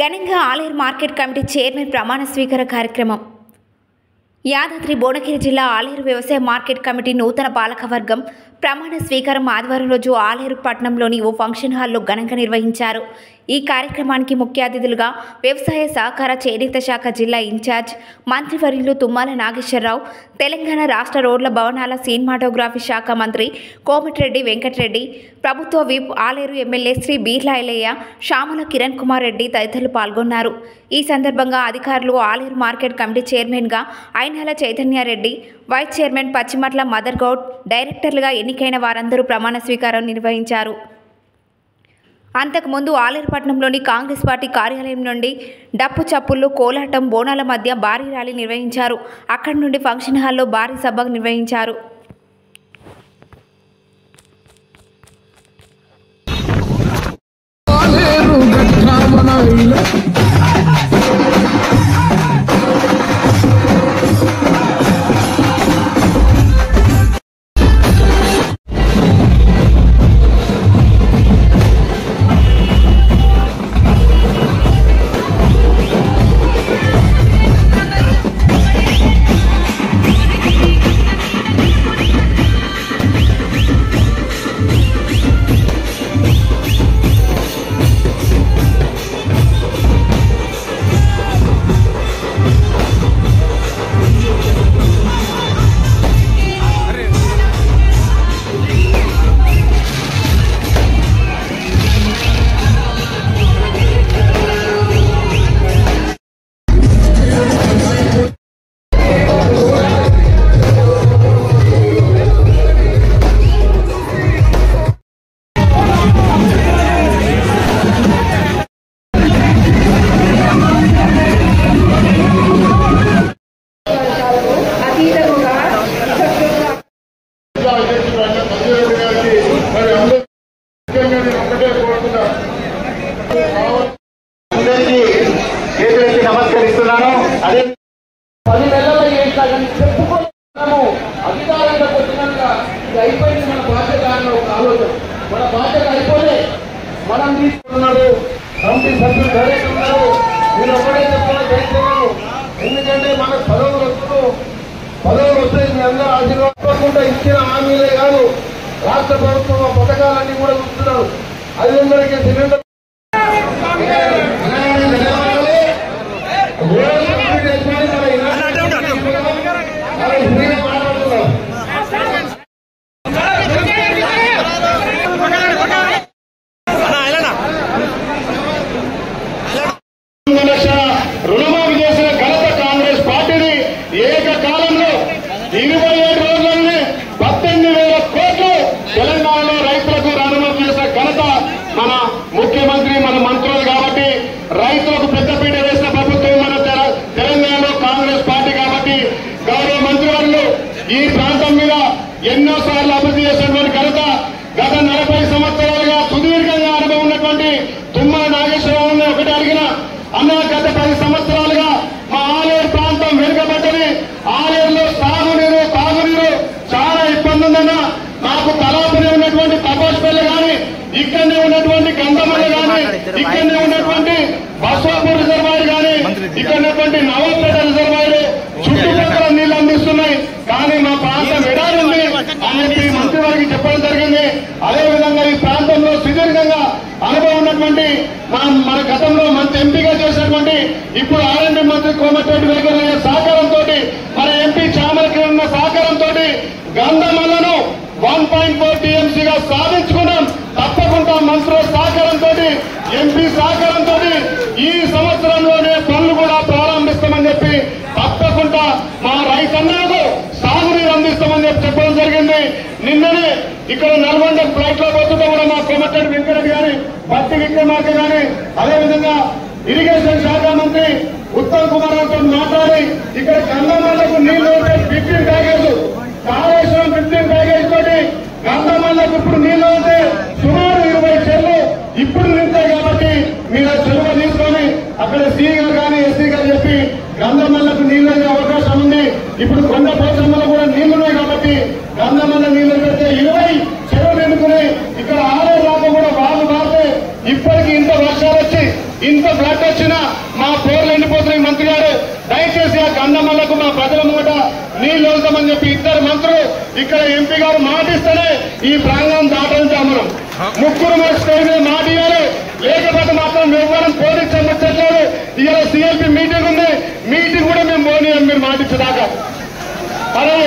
ఘనంగా Aleru market committee chairman ప్రమాణ స్వీకార కార్యక్రమం. యాదాద్రి భువనగిరి జిల్లా ఆలేరు వ్యవసాయ మార్కెట్ కమిటీ నూతన పాలకవర్గం ప్రమాణ స్వీకారం ఆదివారం రోజు ఆలేరు పట్టణంలోని ఓ ఫంక్షన్ హాల్లో ఘనంగా నిర్వహించారు. ఈ కార్యక్రమానికి ముఖ్య అతిథులుగా వ్యవసాయ సహకార చేనేత శాఖ జిల్లా ఇన్ఛార్జ్ మంత్రివర్యులు తుమ్మల నాగేశ్వరరావు, తెలంగాణ రాష్ట్ర రోడ్ల భవనాల సినిమాటోగ్రఫీ శాఖ మంత్రి కోమటిరెడ్డి వెంకటరెడ్డి, ప్రభుత్వ విప్ ఆలేరు ఎమ్మెల్యే శ్రీ బీర్లా ఐలయ్య, శామల కిరణ్ కుమార్ రెడ్డి తదితరులు పాల్గొన్నారు. ఈ సందర్భంగా అధికారులు ఆలేరు మార్కెట్ కమిటీ చైర్మన్గా ఐనాల చైతన్యారెడ్డి, వైస్ చైర్మన్ పచ్చిమట్ల మదర్ గౌడ్, డైరెక్టర్లుగా ఎన్నికైన వారందరూ ప్రమాణ స్వీకారం నిర్వహించారు. అంతకుముందు ఆలేరుపట్నంలోని కాంగ్రెస్ పార్టీ కార్యాలయం నుండి డప్పు చప్పుళ్ళు, కోలాటం, బోనాల మధ్య భారీ ర్యాలీ నిర్వహించారు. అక్కడి నుండి ఫంక్షన్ హాల్లో భారీ సభ నిర్వహించారు. నమస్కరిస్తున్నాను. అదే 10 నెలల్లో చేస్తామని చెప్పుకోవడము అధికారంలోకి వచ్చినాక ఇది అయిపోయింది. మన బాధ్యత అన్న ఒక ఆలోచన, మన బాధ్యత అయిపోలే. మనం తీసుకున్నాడు కమిటీ సభ్యులు డైరెక్ట్ ఉన్నారు. మీరు ఒకటే చెప్పాలి చేస్తున్నాను. ఎందుకంటే మన పదవులు వస్తాయి. మీ అందరూ ఆశీర్వాదకుండా ఇచ్చిన హామీలే కాదు, రాష్ట్ర ప్రభుత్వం పథకాలన్నీ కూడా చూస్తున్నారు. 500కి సిలిండర్ రుణమాఫీ చేసిన ఘనత కాంగ్రెస్ పార్టీని ఏకకాలంలో 27 రోజుల్లోనే 18,000 కోట్లు తెలంగాణలో రైతులకు రుణమాఫీ చేసిన ఘనత మన ముఖ్యమంత్రి, మన మంత్రులు. కాబట్టి రైతులకు పెద్దపీట వేసిన ప్రభుత్వం మన తెలంగాణలో కాంగ్రెస్ పార్టీ. కాబట్టి గౌరవ మంత్రివర్యులు ఈ ప్రాంతం మీద ఎన్నోసార్లు అభివృద్ధి చేసినటువంటి ఘనత గత 40 సంవత్సరాలుగా సుదీర్ఘంగా అనుభవం ఉన్నటువంటి తుమ్మల నాగేశ్వరరావుని ఒకటి అడిగిన అన్న, గత 10 సంవత్సరాలుగా మా ఆలేరు ప్రాంతం వెనుకబడ్డది. ఆలేరులో తాగునీరు చాలా ఇబ్బంది ఉందన్న. మాకు తలాపునే ఉన్నటువంటి తపోష్పల్లి కానీ, ఇక్కడనే ఉన్నటువంటి గంధమల్లి కానీ, ఇక్కడనే ఉన్నటువంటి బస్వాపూర్ రిజర్వాయర్ కానీ, ఇక్కడ ఉన్నటువంటి నవాపేట రిజర్వాయర్ చుట్టుపక్కల నీళ్లు అందిస్తున్నాయి. కానీ మా ప్రాంతం ఎడారుంది అని చెప్పి మంత్రి వారికి చెప్పడం జరిగింది. అదేవిధంగా ఈ ప్రాంతంలో సుదీర్ఘంగా అనుభవం ఉన్నటువంటి మన గతంలో మంత్రి ఎంపీగా చేసినటువంటి ఇప్పుడు ఆర్ఎండ్బి మంత్రి కోమటిరెడ్డి వెంకటరెడ్డి సహకారంతో, మన ఎంపీ చామల కిరణ్ సహకారంతో గంధమల్లను 1.4 టీఎంసీగా సాధించుకున్నాం. తప్పకుండా మంత్రుల సహకారంతో, ఎంపీ సహకారంతో ఈ సంవత్సరంలోనే పనులు కూడా ప్రారంభిస్తామని చెప్పి తప్పకుండా మా రైతన్నలకు సాగునీరు అందిస్తామని చెప్పి చెప్పడం జరిగింది. నిన్ననే ఇక్కడ నల్గొండ ఫ్లైట్ లో పోతుంటే కూడా మా కోమటిరెడ్డి వెంకటరెడ్డి గాని, బట్టి విక్రమార్క గాని, అదేవిధంగా ఇరిగేషన్ శాఖ మంత్రి ఉత్తమ్ కుమార్ రావుతో మాట్లాడి ఇక్కడ గంధమల్లకు నీళ్లు 15 ప్యాకేజ్, కాళేశ్వరం 15 ప్యాకేజ్ తోటి గంధమల్లకు ఇప్పుడు నీళ్లు ఉంటే సుమారు 20 చెర్లు ఇప్పుడు నింటాయి. కాబట్టి మీరు చెరువు తీసుకొని అక్కడ సీ గారు కానీ ఎస్సీ గారు చెప్పి గంధమల్లకు నీళ్లు అయ్యే అవకాశం ఉంది. ఇప్పుడు కొండ పోచమ్మలో కూడా నీళ్లున్నాయి. కాబట్టి గంధమల్ల నీళ్లు పెడితే 20 చెరువులు ఎన్నుకుని ఇక్కడ ఆలయ రాక కూడా వాళ్ళు మారితే ఇప్పటికి ఇంత వర్షాలు వచ్చి ఇంత ఫ్లడ్ వచ్చిన రైతులకు మా ప్రజల ముంగట నీళ్లు వదులుతామని చెప్పి ఇద్దరు మంత్రులు ఇక్కడ ఎంపీ గారు మాటిస్తేనే ఈ ప్రాంగణం దాటించాం మనం. ముగ్గురు మన స్టేజ్ మీద మాట ఇవ్వాలి, లేకపోతే మాత్రం ఎవ్వరం పోటీ చెందట్లేదు. ఇవాళ సిఎల్పి మీటింగ్ ఉంది, మీటింగ్ కూడా మేము పోనీయం మీరు మాటించేదాకా. అదే